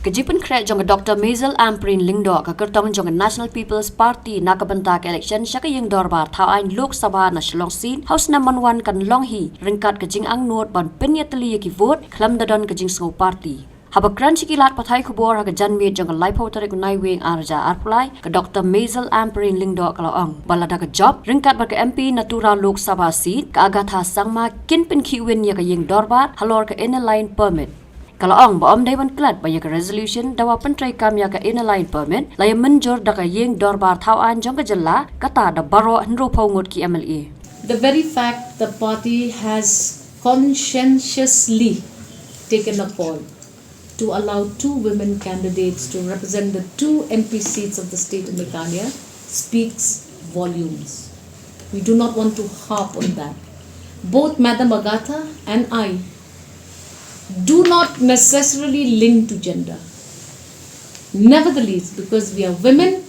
Kajipan kret jong Dr Ampareen Ïing Dorbar kertong jong National People's Party nakabentak election syaka Ïing Dorbar Ïing Lok Sabha na Shillong Sin House number 1 kan Longhi ringkat kajing ang nuot ban penyateli ki vote klam dadon kajing sngo party. Habakran sikilat pathai kubor ha janmit jong laipo tarik nai wing arja arpulai ke Dr Ampareen Ïing Dorbar kalau balada ke job ringkat bar ke MP natura Lok Sabha seat ke agatha sangma kin pynkhih win ya ke Ïing Dorbar halor ke inner line permit. Kalau baom daiwan klat banyak resolution dawa pentrai kam ya ke inner line permit laya menjor da ke Ïing Dorbar Ïing jong ke jela kata da baro henro paungut ki MLA. The very fact the party has conscientiously taken a call to allow 2 women candidates to represent the 2 MP seats of the state of Meghalaya speaks volumes. We do not want to harp on that. Both Madam Agatha and I do not necessarily link to gender. Nevertheless, because we are women,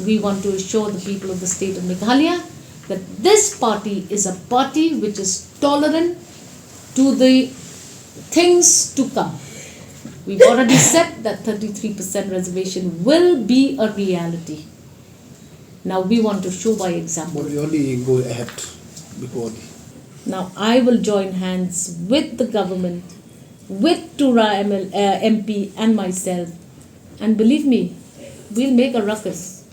we want to assure the people of the state of Meghalaya that this party is a party which is tolerant to the things to come. We've already said that 33% reservation will be a reality. Now we want to show by example. We only go ahead before the... Now I will join hands with the government, with Tura MP and myself, and believe me, we'll make a ruckus.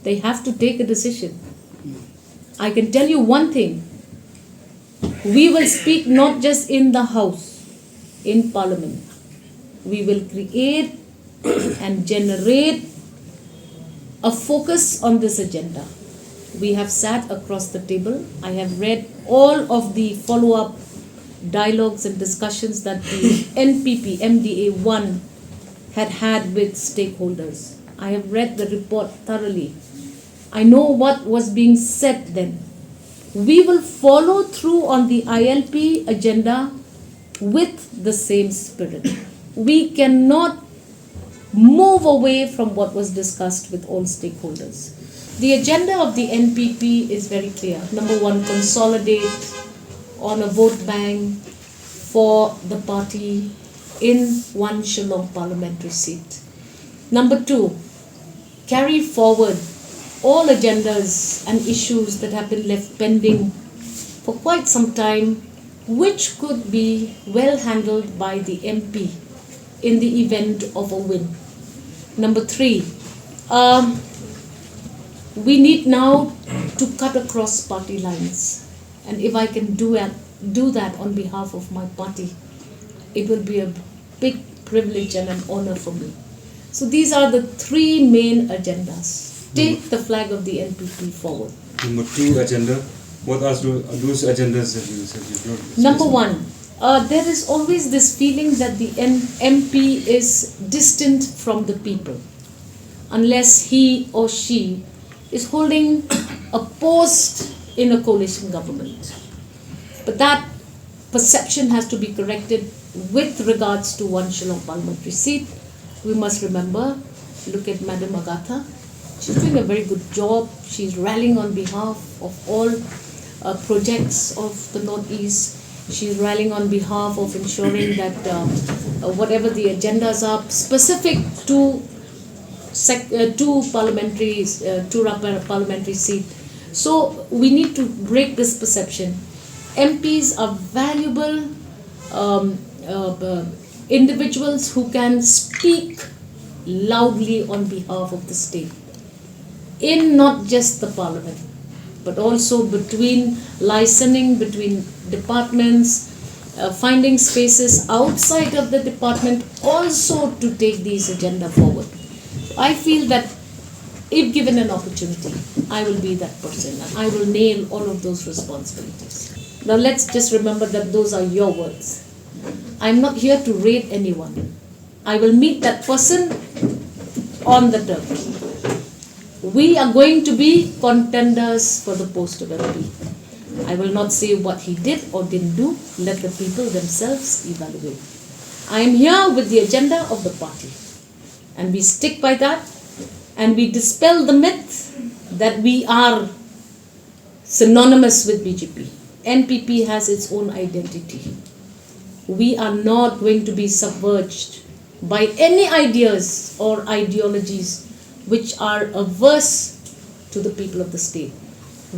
They have to take a decision. I can tell you one thing, we will speak not just in the house, in parliament. We will create and generate a focus on this agenda. We have sat across the table. I have read all of the follow-up dialogues and discussions that the NPP MDA 1 had with stakeholders. I have read the report thoroughly. I know what was being said then. We will follow through on the ILP agenda with the same spirit. We cannot move away from what was discussed with all stakeholders. The agenda of the NPP is very clear. Number 1, consolidate on a vote bank for the party in 1 Shillong parliamentary seat. Number 2, carry forward all agendas and issues that have been left pending for quite some time, which could be well handled by the MP in the event of a win. Number 3, we need now to cut across party lines. And if I can do that on behalf of my party, it will be a big privilege and an honor for me. So these are the 3 main agendas. Take the flag of the NPP forward. Number 2 agenda. What are those agendas that you said you brought? Number 1, there is always this feeling that the MP is distant from the people unless he or she is holding a post in a coalition government. But that perception has to be corrected with regards to 1 Shillong parliamentary seat. We must remember, look at Madam Agatha. She's doing a very good job. She's rallying on behalf of all projects of the Northeast. She's rallying on behalf of ensuring that whatever the agendas are specific to parliamentary seat. So we need to break this perception. MPs are valuable individuals who can speak loudly on behalf of the state, in not just the parliament, but also between licensing, between departments, finding spaces outside of the department also to take these agenda forward. I feel that if given an opportunity, I will be that person and I will nail all of those responsibilities. Now let's just remember that those are your words. I'm not here to rate anyone. I will meet that person on the turf. We are going to be contenders for the post of MP. I will not say what he did or didn't do. Let the people themselves evaluate. I am here with the agenda of the party. And we stick by that. And we dispel the myth that we are synonymous with BJP. NPP has its own identity. We are not going to be submerged by any ideas or ideologies which are averse to the people of the state.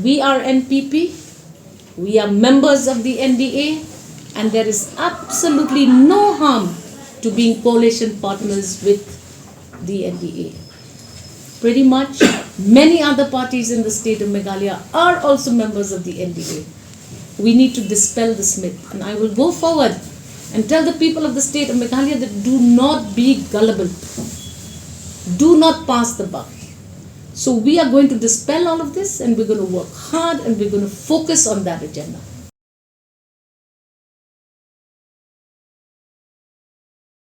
We are NPP, we are members of the NDA, and there is absolutely no harm to being coalition partners with the NDA. Pretty much many other parties in the state of Meghalaya are also members of the NDA. We need to dispel this myth, and I will go forward and tell the people of the state of Meghalaya that do not be gullible. Do not pass the buck. So we are going to dispel all of this, and we're going to work hard, and we're going to focus on that agenda.